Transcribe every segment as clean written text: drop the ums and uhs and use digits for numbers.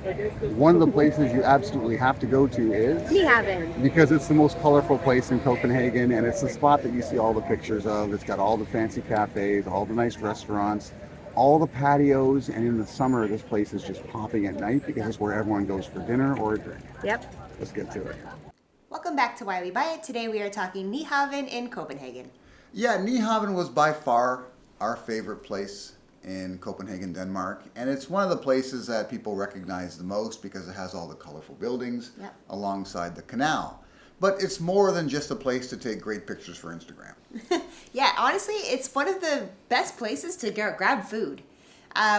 one of the places you absolutely have to go to is Nyhavn. because it's the most colorful place in Copenhagen, and it's the spot that you see all the pictures of. It's got all the fancy cafes, all the nice restaurants, all the patios, and in the summer, this place is just popping at night because it's where everyone goes for dinner or a drink. Yep. Let's get to it. Welcome back to Why We Buy It. Today we are talking Nyhavn in Copenhagen. Yeah, Nyhavn was by far our favorite place in Copenhagen, Denmark. And it's one of the places that people recognize the most because it has all the colorful buildings alongside the canal. But it's more than just a place to take great pictures for Instagram. Yeah, honestly, it's one of the best places to grab food.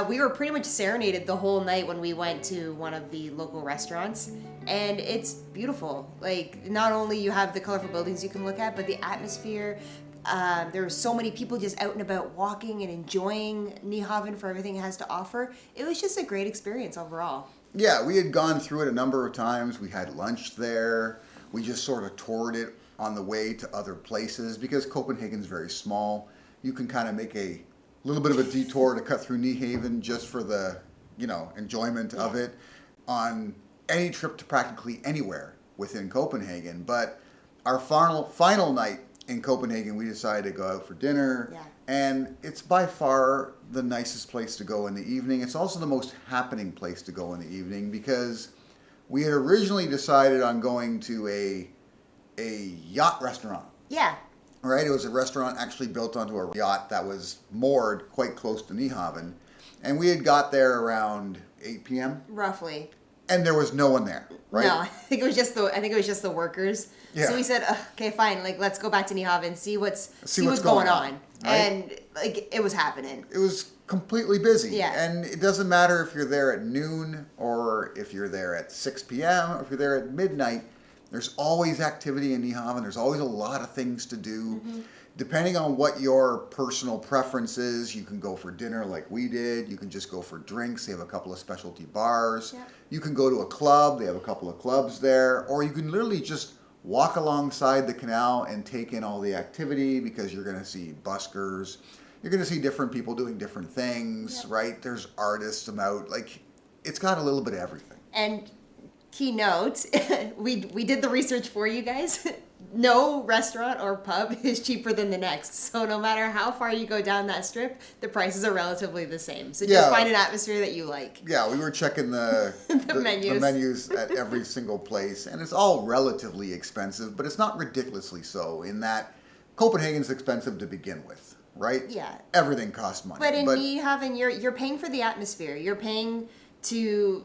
We were pretty much serenaded the whole night when we went to one of the local restaurants, and it's beautiful. Like, not only you have the colorful buildings you can look at, but the atmosphere. There were so many people just out and about walking and enjoying Nyhavn for everything it has to offer. It was just a great experience overall. Yeah, we had gone through it a number of times. We had lunch there. We just sort of toured it on the way to other places because Copenhagen's very small. You can kind of make a little bit of a detour to cut through Nyhavn just for the, enjoyment of it on any trip to practically anywhere within Copenhagen. But our final night in Copenhagen, we decided to go out for dinner. Yeah. And it's by far the nicest place to go in the evening. It's also the most happening place to go in the evening because we had originally decided on going to a yacht restaurant. Yeah. Right? It was a restaurant actually built onto a yacht that was moored quite close to Nyhavn. And we had got there around 8 p.m. Roughly. And there was no one there, right? No, I think it was just the workers. Yeah. So we said, okay, fine, let's go back to Nyhavn, see what's going on, right? And it was happening. It was completely busy. Yeah. And it doesn't matter if you're there at noon or if you're there at 6 p.m. or if you're there at midnight. There's always activity in Nyhavn. There's always a lot of things to do. Mm-hmm. Depending on what your personal preference is, you can go for dinner like we did. You can just go for drinks. They have a couple of specialty bars. Yep. You can go to a club. They have a couple of clubs there. Or you can literally just walk alongside the canal and take in all the activity because you're going to see buskers. You're going to see different people doing different things, right? There's artists about. It's got a little bit of everything. And keynote, we did the research for you guys. No restaurant or pub is cheaper than the next. So no matter how far you go down that strip, the prices are relatively the same. So just find an atmosphere that you like. Yeah, we were checking the menus at every single place, and it's all relatively expensive, but it's not ridiculously so in that Copenhagen's expensive to begin with, right? Yeah. Everything costs money. But in Nyhavn, you're paying for the atmosphere. You're paying to,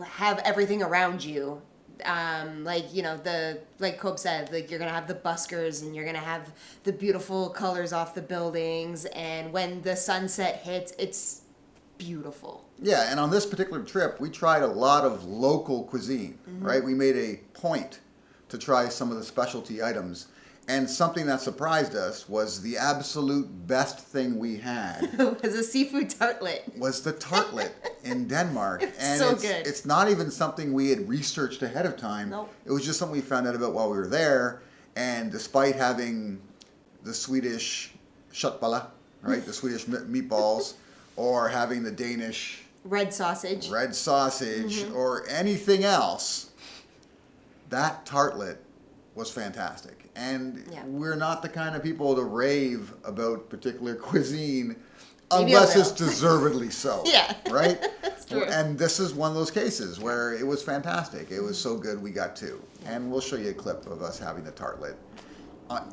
have everything around you. Like Cope said, you're gonna have the buskers and you're gonna have the beautiful colors off the buildings, and when the sunset hits, it's beautiful. Yeah, and on this particular trip, we tried a lot of local cuisine, right? We made a point to try some of the specialty items. And something that surprised us was the absolute best thing we had. Was a seafood tartlet. Was the tartlet in Denmark. And so good. It's not even something we had researched ahead of time. Nope. It was just something we found out about while we were there. And despite having the Swedish köttbullar, right, the Swedish meatballs, or having the Danish red sausage, or anything else, that tartlet was fantastic. And we're not the kind of people to rave about particular cuisine unless it's deservedly so. Yeah. Right? That's true. And this is one of those cases where it was fantastic. It was so good we got two. And we'll show you a clip of us having the tartlet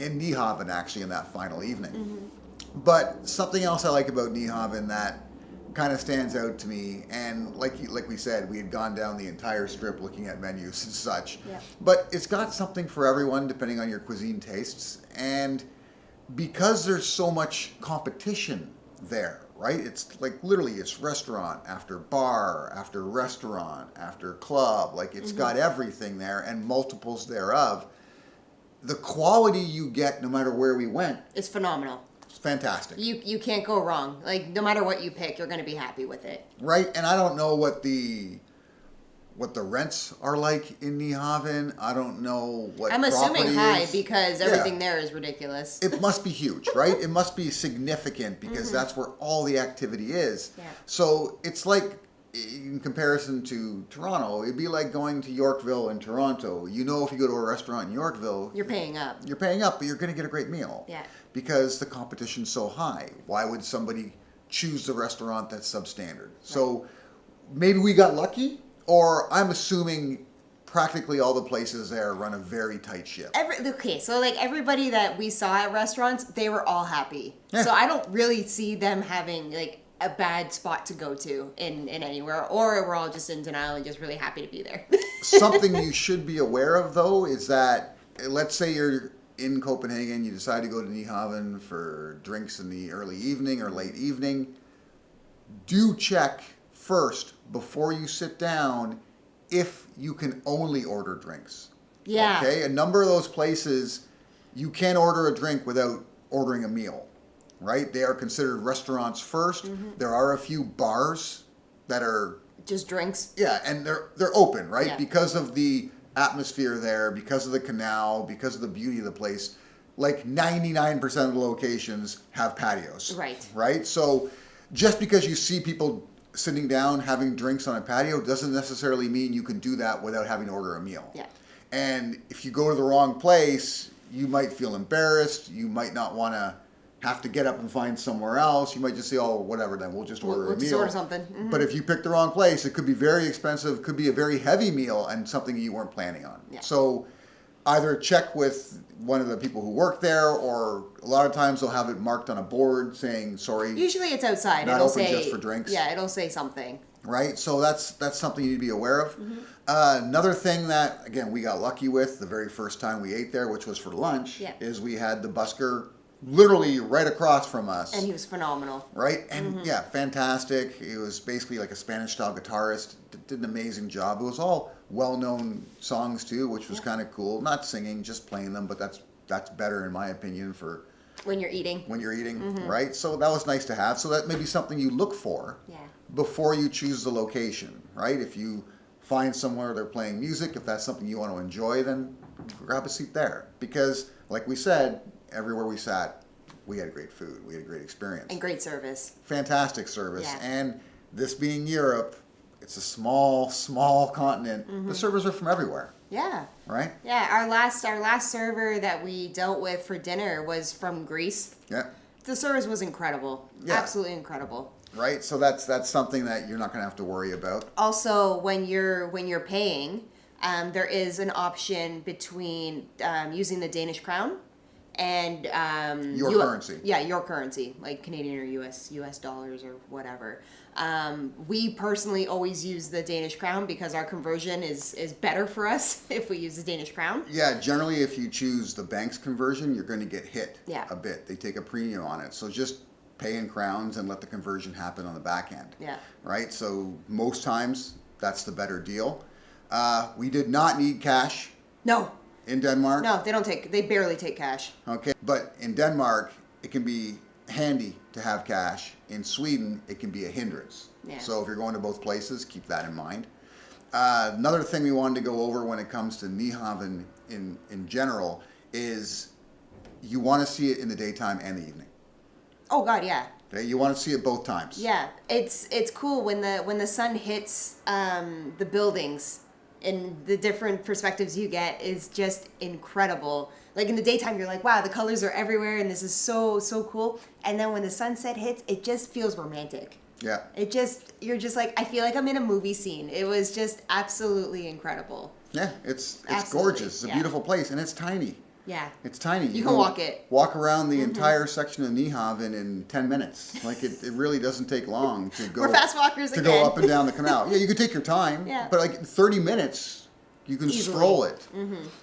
in Nyhavn, actually, in that final evening. Mm-hmm. But something else I like about Nyhavn that kind of stands out to me, and like we said, we had gone down the entire strip looking at menus and such, but it's got something for everyone depending on your cuisine tastes. And because there's so much competition there, right, it's literally it's restaurant after bar after restaurant after club, it's got everything there and multiples thereof. The quality you get no matter where we went is phenomenal. Fantastic. You can't go wrong. No matter what you pick, you're going to be happy with it. Right, and I don't know what the rents are like in Nyhavn. I don't know what I'm assuming high is. because everything there is ridiculous. It must be huge, right? It must be significant because that's where all the activity is. Yeah. So it's like in comparison to Toronto, it'd be like going to Yorkville in Toronto. You know, if you go to a restaurant in Yorkville, You're paying up. you're paying up, but you're going to get a great meal. Yeah. Because the competition's so high. Why would somebody choose the restaurant that's substandard? So maybe we got lucky, or I'm assuming practically all the places there run a very tight ship. So like everybody that we saw at restaurants, they were all happy. Yeah. So I don't really see them having like a bad spot to go to in anywhere, or we're all just in denial and just really happy to be there. Something you should be aware of, though, is that let's say you're in Copenhagen, you decide to go to Nyhavn for drinks in the early evening or late evening. Do check first before you sit down if you can only order drinks. Yeah. Okay, a number of those places you can't order a drink without ordering a meal, right? They are considered restaurants first. There are a few bars that are Just drinks. yeah, and they're open, right? Yeah. Because of the atmosphere there, because of the canal, because of the beauty of the place. Like 99% of the locations have patios. Right. Right? So just because you see people sitting down having drinks on a patio doesn't necessarily mean you can do that without having to order a meal. Yeah. And if you go to the wrong place, you might feel embarrassed. You might not want to have to get up and find somewhere else. You might just say, oh, whatever, then we'll just order a We'll meal. just order something. Mhm. But if you pick the wrong place, it could be very expensive, could be a very heavy meal and something you weren't planning on. Yeah. So either check with one of the people who work there, or a lot of times they'll have it marked on a board saying, sorry, Usually it's outside. Not it'll open say just for drinks. Yeah, it'll say something. right? So that's something you need to be aware of. Another thing that, again, we got lucky with the very first time we ate there, which was for lunch, Yeah. is we had the busker literally right across from us. And he was phenomenal. Right? And yeah, fantastic. He was basically like a Spanish-style guitarist. Did an amazing job. It was all well-known songs too, which was kind of cool. Not singing, just playing them, but that's better in my opinion for When you're eating. when you're eating, right? So that was nice to have. So that may be something you look for Yeah. before you choose the location, right? If you find somewhere they're playing music, if that's something you want to enjoy, then grab a seat there. Because, like we said, everywhere we sat, we had great food. We had a great experience. And great service. Fantastic service. Yeah. And this being Europe, it's a small, small continent. The servers are from everywhere, Yeah. right? Yeah, our last server that we dealt with for dinner was from Greece. Yeah. The service was incredible. Yeah. Absolutely incredible. Right? So that's something that you're not going to have to worry about. Also, when you're paying, there is an option between using the Danish crown and Your currency. Yeah, your currency, like Canadian or US dollars or whatever. We personally always use the Danish crown because our conversion is better for us if we use the Danish crown. Yeah, generally if you choose the bank's conversion, you're going to get hit Yeah. a bit. They take a premium on it. So just pay in crowns and let the conversion happen on the back end. Yeah. Right? So most times that's the better deal. We did not need cash No, in Denmark. no, they barely take cash. Okay. But in Denmark, it can be handy to have cash. In Sweden, it can be a hindrance. Yeah. So if you're going to both places, keep that in mind. Another thing we wanted to go over when it comes to Nyhavn in general is you want to see it in the daytime and the evening. Oh God, yeah. Okay? You want to see it both times. Yeah, it's cool when the sun hits the buildings, and the different perspectives you get is just incredible. Like in the daytime, you're like, wow, the colors are everywhere, and this is so cool. And then when the sunset hits, it just feels romantic. Yeah. You're just like, I feel like I'm in a movie scene. It was just absolutely incredible. Yeah, it's Absolutely, gorgeous. It's a yeah. beautiful place, and it's tiny. Yeah. It's tiny. You can walk it. Walk around the entire section of Nyhavn in 10 minutes. Like it really doesn't take long to go. We're fast walkers to again. go up and down the canal. Yeah, you could take your time. Yeah. But like 30 minutes, you can Easily. stroll it.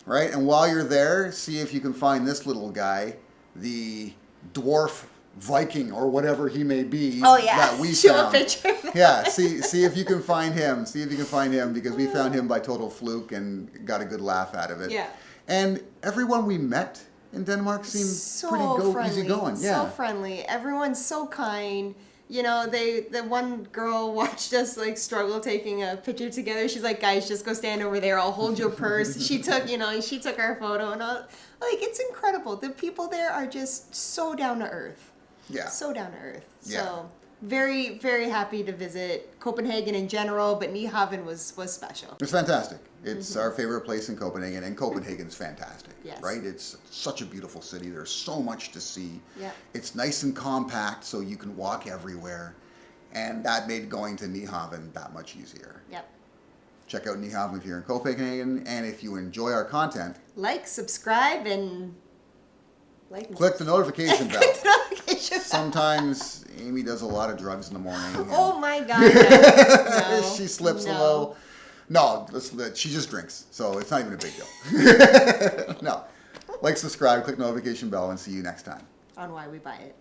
Right? And while you're there, see if you can find this little guy, the dwarf Viking or whatever he may be. Oh yeah. That we Show found. a picture. Yeah, see if you can find him. See if you can find him because we found him by total fluke and got a good laugh out of it. Yeah. And everyone we met in Denmark seemed So pretty friendly, easygoing. Yeah. so friendly. Everyone's so kind. You know, the one girl watched us like struggle taking a picture together. She's like, guys, just go stand over there. I'll hold your purse. She took our photo, and like it's incredible. The people there are just so down to earth. Yeah. So down to earth. Yeah. So very, very happy to visit Copenhagen in general, but Nyhavn was special. It's fantastic. It's our favorite place in Copenhagen, and Copenhagen's fantastic, Yes. right? It's such a beautiful city. There's so much to see. Yeah. It's nice and compact, so you can walk everywhere, and that made going to Nyhavn that much easier. Yep. Check out Nyhavn if you're in Copenhagen, and if you enjoy our content, Like, subscribe, and click the notification bell. Click the notification bell. Sometimes Amy does a lot of drugs in the morning. and Oh my God! No. she slips a No. little. No, she just drinks, so it's not even a big deal. No. Like, subscribe, click notification bell, and see you next time. On why we buy it.